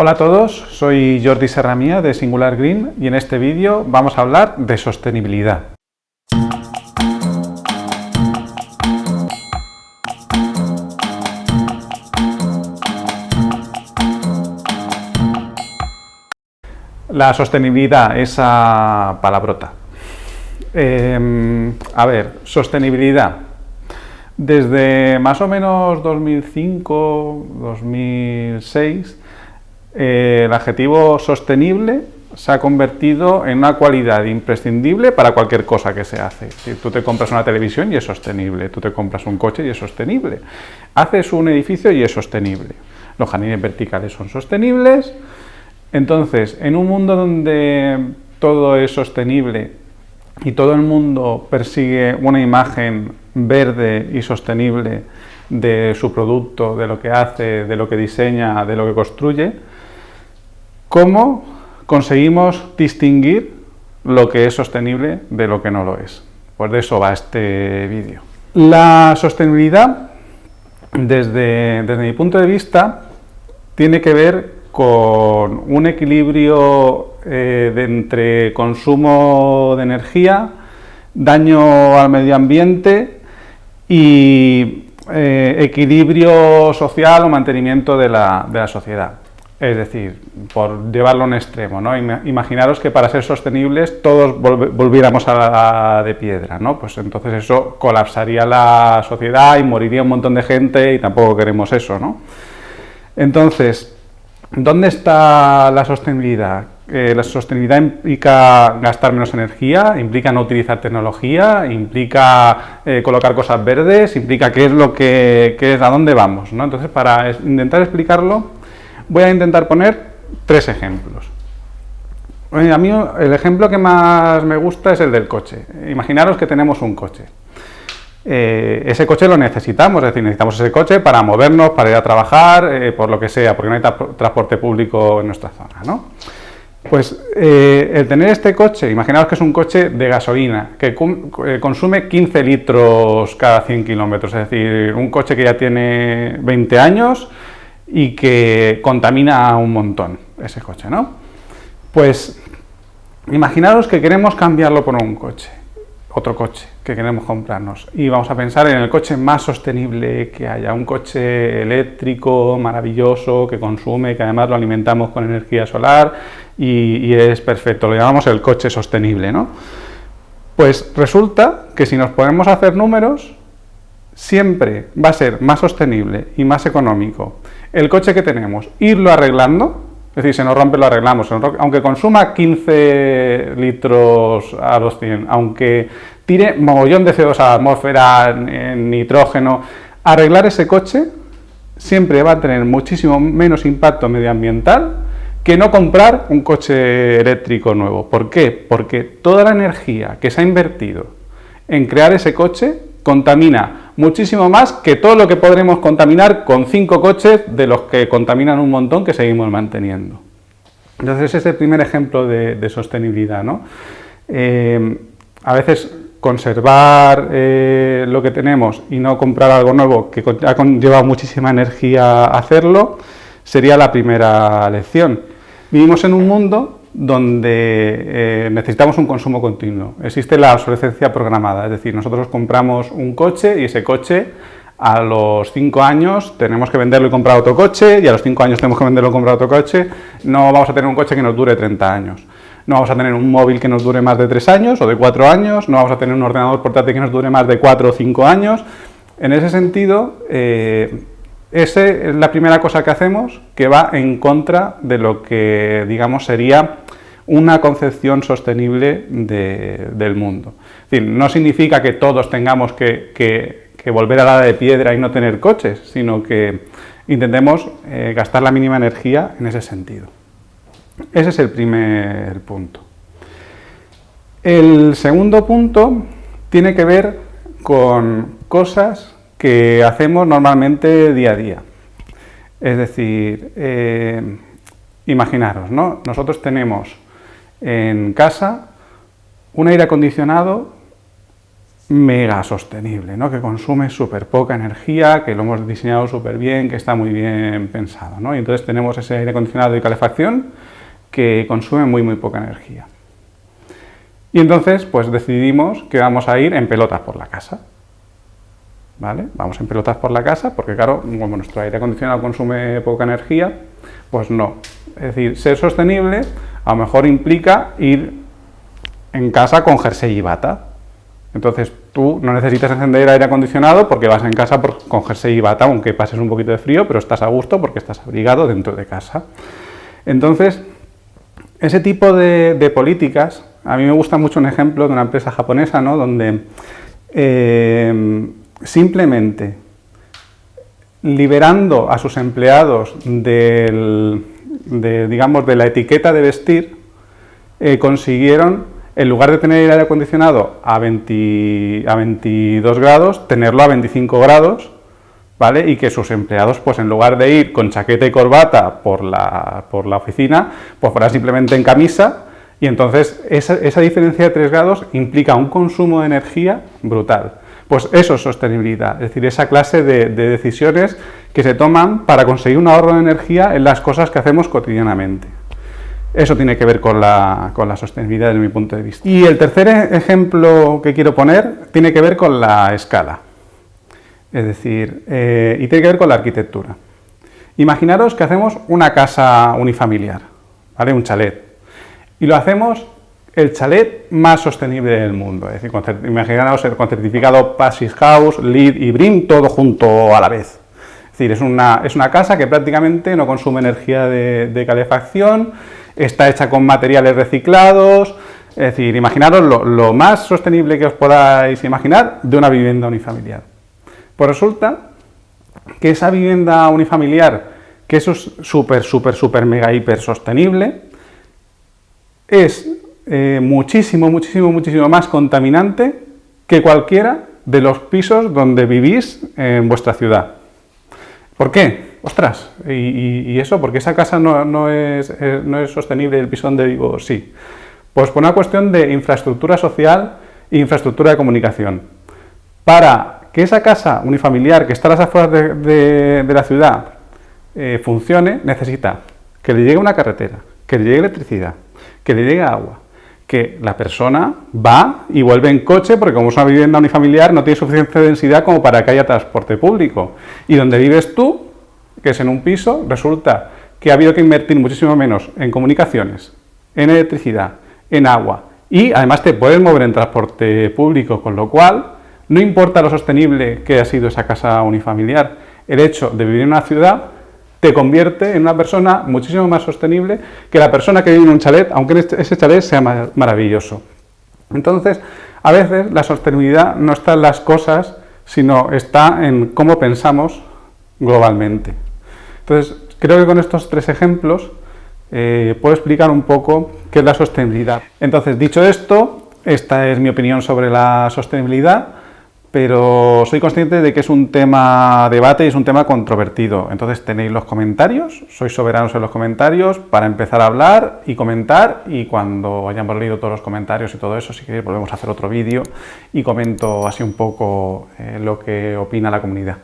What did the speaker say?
Hola a todos, soy Jordi Serramía de Singular Green y en este vídeo vamos a hablar de sostenibilidad. La sostenibilidad, esa palabrota. Sostenibilidad. Desde más o menos 2005-2006, el adjetivo sostenible se ha convertido en una cualidad imprescindible para cualquier cosa que se hace. Si tú te compras una televisión y es sostenible, tú te compras un coche y es sostenible, haces un edificio y es sostenible, los jardines verticales son sostenibles. Entonces, en un mundo donde todo es sostenible y todo el mundo persigue una imagen verde y sostenible de su producto, de lo que hace, de lo que diseña, de lo que construye, ¿cómo conseguimos distinguir lo que es sostenible de lo que no lo es? Pues de eso va este vídeo. La sostenibilidad, desde mi punto de vista, tiene que ver con un equilibrio entre consumo de energía, daño al medio ambiente y equilibrio social o mantenimiento de la sociedad. Es decir, por llevarlo a un extremo, ¿no? Imaginaros que para ser sostenibles todos volviéramos a la de piedra, ¿no? Pues entonces eso colapsaría la sociedad y moriría un montón de gente y tampoco queremos eso, ¿no? Entonces, ¿dónde está la sostenibilidad? La sostenibilidad implica gastar menos energía, implica no utilizar tecnología, implica colocar cosas verdes, implica qué es lo que es, a dónde vamos, ¿no? Entonces, para intentar explicarlo, voy a intentar poner tres ejemplos. A mí el ejemplo que más me gusta es el del coche. Imaginaros que tenemos un coche. Ese coche lo necesitamos, es decir, necesitamos ese coche para movernos, para ir a trabajar, por lo que sea, porque no hay transporte público en nuestra zona, ¿no? Pues el tener este coche, imaginaos que es un coche de gasolina, que consume 15 litros cada 100 kilómetros, es decir, un coche que ya tiene 20 años y que contamina un montón, ese coche, ¿no? Pues imaginaros que queremos cambiarlo por un coche, otro coche que queremos comprarnos, y vamos a pensar en el coche más sostenible que haya, un coche eléctrico maravilloso que consume, que además lo alimentamos con energía solar y es perfecto, lo llamamos el coche sostenible, ¿no? Pues resulta que si nos ponemos a hacer números, siempre va a ser más sostenible y más económico el coche que tenemos irlo arreglando, es decir, se nos rompe, lo arreglamos, aunque consuma 15 litros a los 100, aunque tire mogollón de CO2 a la atmósfera, en nitrógeno, arreglar ese coche siempre va a tener muchísimo menos impacto medioambiental que no comprar un coche eléctrico nuevo. ¿Por qué? Porque toda la energía que se ha invertido en crear ese coche contamina muchísimo más que todo lo que podremos contaminar con 5 coches de los que contaminan un montón que seguimos manteniendo. Entonces ese es el primer ejemplo de sostenibilidad, ¿no? A veces conservar lo que tenemos y no comprar algo nuevo que ha conllevado muchísima energía hacerlo sería la primera lección. Vivimos en un mundo donde necesitamos un consumo continuo. Existe la obsolescencia programada, es decir, nosotros compramos un coche y ese coche a los 5 años tenemos que venderlo y comprar otro coche, y a los 5 años tenemos que venderlo y comprar otro coche. No vamos a tener un coche que nos dure 30 años. No vamos a tener un móvil que nos dure más de 3 años o de 4 años, no vamos a tener un ordenador portátil que nos dure más de 4 o 5 años. En ese sentido, esa es la primera cosa que hacemos que va en contra de lo que, digamos, sería una concepción sostenible del mundo. Es decir, no significa que todos tengamos que volver a la de piedra y no tener coches, sino que intentemos gastar la mínima energía en ese sentido. Ese es el primer punto. El segundo punto tiene que ver con cosas que hacemos normalmente día a día. Es decir, imaginaros, ¿no? Nosotros tenemos en casa un aire acondicionado mega sostenible, ¿no? Que consume súper poca energía, que lo hemos diseñado súper bien, que está muy bien pensado, ¿no? Y entonces tenemos ese aire acondicionado y calefacción que consume muy poca energía. Y entonces, pues decidimos que vamos a ir en pelotas por la casa, ¿vale? Vamos en pelotas por la casa porque, claro, como nuestro aire acondicionado consume poca energía, pues no. Es decir, ser sostenible a lo mejor implica ir en casa con jersey y bata. Entonces tú no necesitas encender aire acondicionado porque vas en casa con jersey y bata, aunque pases un poquito de frío, pero estás a gusto porque estás abrigado dentro de casa. Entonces, ese tipo de políticas, a mí me gusta mucho un ejemplo de una empresa japonesa, ¿no? Donde simplemente liberando a sus empleados digamos, de la etiqueta de vestir, consiguieron, en lugar de tener el aire acondicionado a 22 grados, tenerlo a 25 grados, ¿vale? Y que sus empleados, pues en lugar de ir con chaqueta y corbata por la oficina, pues fueran simplemente en camisa, y entonces esa diferencia de 3 grados implica un consumo de energía brutal. Pues eso es sostenibilidad, es decir, esa clase de decisiones que se toman para conseguir un ahorro de energía en las cosas que hacemos cotidianamente. Eso tiene que ver con la sostenibilidad desde mi punto de vista. Y el tercer ejemplo que quiero poner tiene que ver con la escala. Es decir, y tiene que ver con la arquitectura. Imaginaros que hacemos una casa unifamiliar, ¿vale? Un chalet. Y lo hacemos el chalet más sostenible del mundo. Es decir, imaginaros con certificado Passive House, LEED y BREEAM, todo junto a la vez. Es decir, es una casa que prácticamente no consume energía de calefacción, está hecha con materiales reciclados. Es decir, imaginaros lo más sostenible que os podáis imaginar de una vivienda unifamiliar. Pues resulta que esa vivienda unifamiliar, que eso es súper mega hiper sostenible, es muchísimo más contaminante que cualquiera de los pisos donde vivís en vuestra ciudad. ¿Por qué? Ostras, ¿y eso? ¿Por qué esa casa no es sostenible y el piso donde vivo sí? Pues por una cuestión de infraestructura social e infraestructura de comunicación. Para que esa casa unifamiliar que está a las afueras de la ciudad funcione, necesita que le llegue una carretera, que le llegue electricidad, que le llegue agua, que la persona va y vuelve en coche, porque como es una vivienda unifamiliar no tiene suficiente densidad como para que haya transporte público. Y donde vives tú, que es en un piso, resulta que ha habido que invertir muchísimo menos en comunicaciones, en electricidad, en agua, y además te puedes mover en transporte público, con lo cual no importa lo sostenible que ha sido esa casa unifamiliar, el hecho de vivir en una ciudad te convierte en una persona muchísimo más sostenible que la persona que vive en un chalet, aunque ese chalet sea maravilloso. Entonces, a veces la sostenibilidad no está en las cosas, sino está en cómo pensamos globalmente. Entonces, creo que con estos 3 ejemplos puedo explicar un poco qué es la sostenibilidad. Entonces, dicho esto, esta es mi opinión sobre la sostenibilidad, pero soy consciente de que es un tema debate y es un tema controvertido. Entonces tenéis los comentarios, sois soberanos en los comentarios para empezar a hablar y comentar, y cuando hayamos leído todos los comentarios y todo eso, si queréis volvemos a hacer otro vídeo y comento así un poco lo que opina la comunidad.